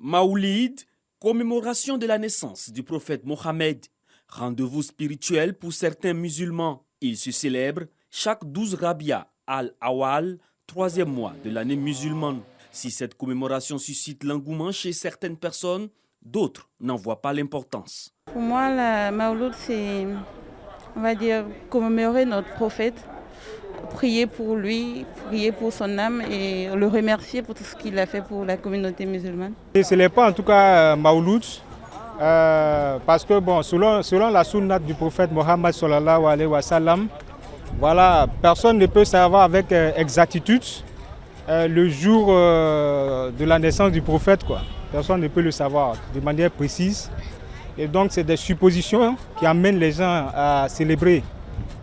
Maoulid, commémoration de la naissance du prophète Mohammed. Rendez-vous spirituel pour certains musulmans. Il se célèbre chaque 12 Rabia al-Awal, 3e mois de l'année musulmane. Si cette commémoration suscite l'engouement chez certaines personnes, d'autres n'en voient pas l'importance. Pour moi, la Mawlud, c'est, on va dire, commémorer notre prophète, prier pour lui, prier pour son âme et le remercier pour tout ce qu'il a fait pour la communauté musulmane. Et ce n'est pas en tout cas Mawlud, parce que bon, selon la sunnah du prophète Mohammed sallallahu alayhi wa sallam, voilà, personne ne peut savoir avec exactitude le jour de la naissance du prophète, quoi. Personne ne peut le savoir de manière précise. Et donc c'est des suppositions qui amènent les gens à célébrer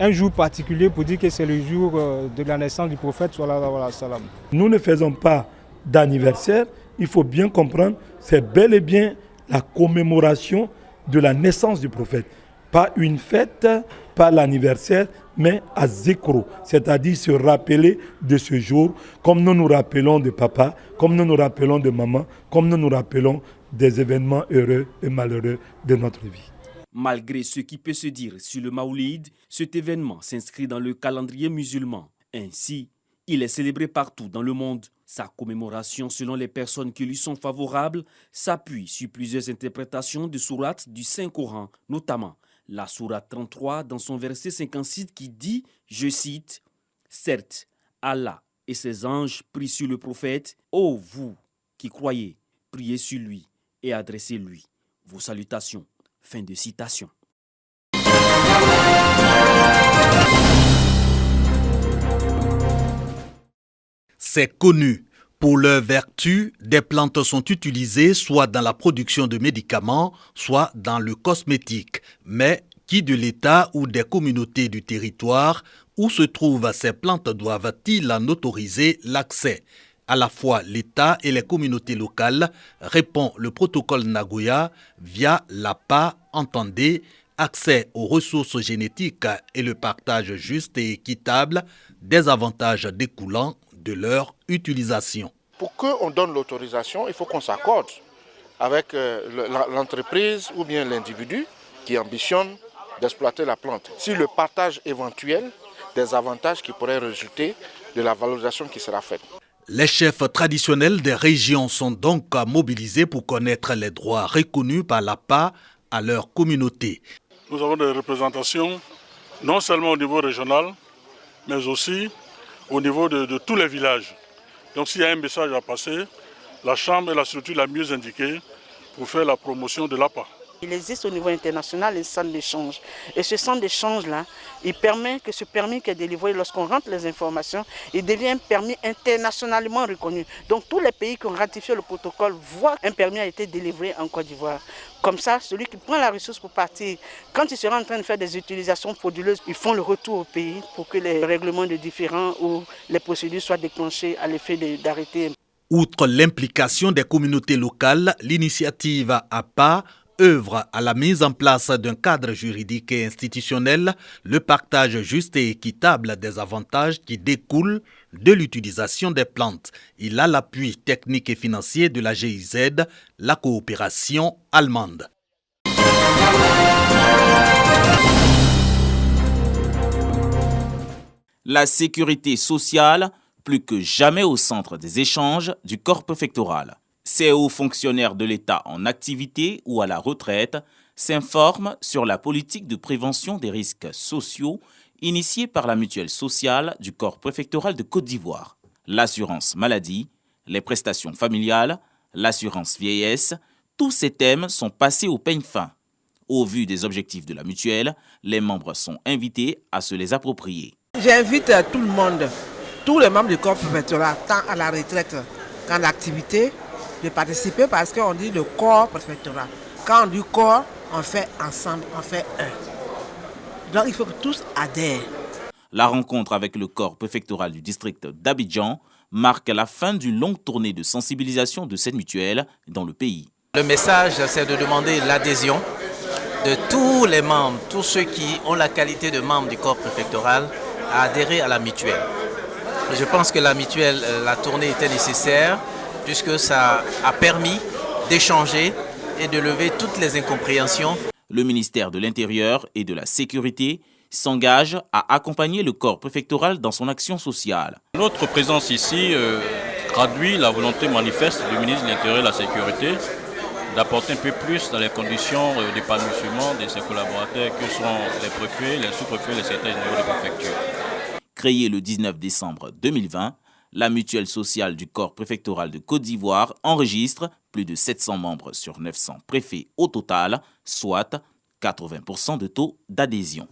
un jour particulier pour dire que c'est le jour de la naissance du prophète sallallahu alayhi wa sallam. Nous ne faisons pas d'anniversaire, il faut bien comprendre, c'est bel et bien la commémoration de la naissance du prophète. Pas une fête, pas l'anniversaire, mais à Zikro, c'est-à-dire se rappeler de ce jour, comme nous nous rappelons de papa, comme nous nous rappelons de maman, comme nous nous rappelons des événements heureux et malheureux de notre vie. Malgré ce qui peut se dire sur le Maoulid, cet événement s'inscrit dans le calendrier musulman. Ainsi, il est célébré partout dans le monde. Sa commémoration, selon les personnes qui lui sont favorables, s'appuie sur plusieurs interprétations de sourates du Saint-Coran, notamment la sourate 33 dans son verset 56 qui dit, je cite, « Certes, Allah et ses anges prient sur le prophète, ô vous qui croyez, priez sur lui et adressez-lui vos salutations. » Fin de citation. C'est connu. Pour leurs vertus, des plantes sont utilisées soit dans la production de médicaments, soit dans le cosmétique. Mais qui de l'État ou des communautés du territoire où se trouvent ces plantes doivent-ils en autoriser l'accès? À la fois l'État et les communautés locales, répond le protocole Nagoya via l'APA, entendez, accès aux ressources génétiques et le partage juste et équitable des avantages découlant de leur utilisation. Pour qu'on donne l'autorisation, il faut qu'on s'accorde avec l'entreprise ou bien l'individu qui ambitionne d'exploiter la plante. Si le partage éventuel des avantages qui pourraient résulter de la valorisation qui sera faite. Les chefs traditionnels des régions sont donc mobilisés pour connaître les droits reconnus par l'APA à leur communauté. Nous avons des représentations non seulement au niveau régional, mais aussi au niveau de tous les villages. Donc s'il y a un message à passer, la Chambre est la structure la mieux indiquée pour faire la promotion de l'APA. Il existe au niveau international un centre d'échange. Et ce centre d'échange-là, il permet que ce permis qui est délivré, lorsqu'on rentre les informations, il devient un permis internationalement reconnu. Donc tous les pays qui ont ratifié le protocole voient qu'un permis a été délivré en Côte d'Ivoire. Comme ça, celui qui prend la ressource pour partir, quand il sera en train de faire des utilisations frauduleuses, ils font le retour au pays pour que les règlements de différends ou les procédures soient déclenchées à l'effet d'arrêter. Outre l'implication des communautés locales, l'initiative APA œuvre à la mise en place d'un cadre juridique et institutionnel, le partage juste et équitable des avantages qui découlent de l'utilisation des plantes. Il a l'appui technique et financier de la GIZ, la coopération allemande. La sécurité sociale, plus que jamais au centre des échanges du corps préfectoral. Ces hauts fonctionnaires de l'État en activité ou à la retraite s'informent sur la politique de prévention des risques sociaux initiée par la mutuelle sociale du corps préfectoral de Côte d'Ivoire. L'assurance maladie, les prestations familiales, l'assurance vieillesse, tous ces thèmes sont passés au peigne fin. Au vu des objectifs de la mutuelle, les membres sont invités à se les approprier. J'invite tout le monde, tous les membres du corps préfectoral, tant à la retraite qu'en activité, de participer parce qu'on dit le corps préfectoral. Quand on dit corps, on fait ensemble, on fait un. Donc il faut que tous adhèrent. La rencontre avec le corps préfectoral du district d'Abidjan marque la fin d'une longue tournée de sensibilisation de cette mutuelle dans le pays. Le message, c'est de demander l'adhésion de tous les membres, tous ceux qui ont la qualité de membre du corps préfectoral, à adhérer à la mutuelle. Je pense que la mutuelle, la tournée était nécessaire puisque ça a permis d'échanger et de lever toutes les incompréhensions. Le ministère de l'Intérieur et de la Sécurité s'engage à accompagner le corps préfectoral dans son action sociale. Notre présence ici traduit la volonté manifeste du ministre de l'Intérieur et de la Sécurité d'apporter un peu plus dans les conditions d'épanouissement de ses collaborateurs que sont les préfets, les sous-préfets, les secrétaires généraux de préfecture. Créée le 19 décembre 2020, la mutuelle sociale du corps préfectoral de Côte d'Ivoire enregistre plus de 700 membres sur 900 préfets au total, soit 80% de taux d'adhésion.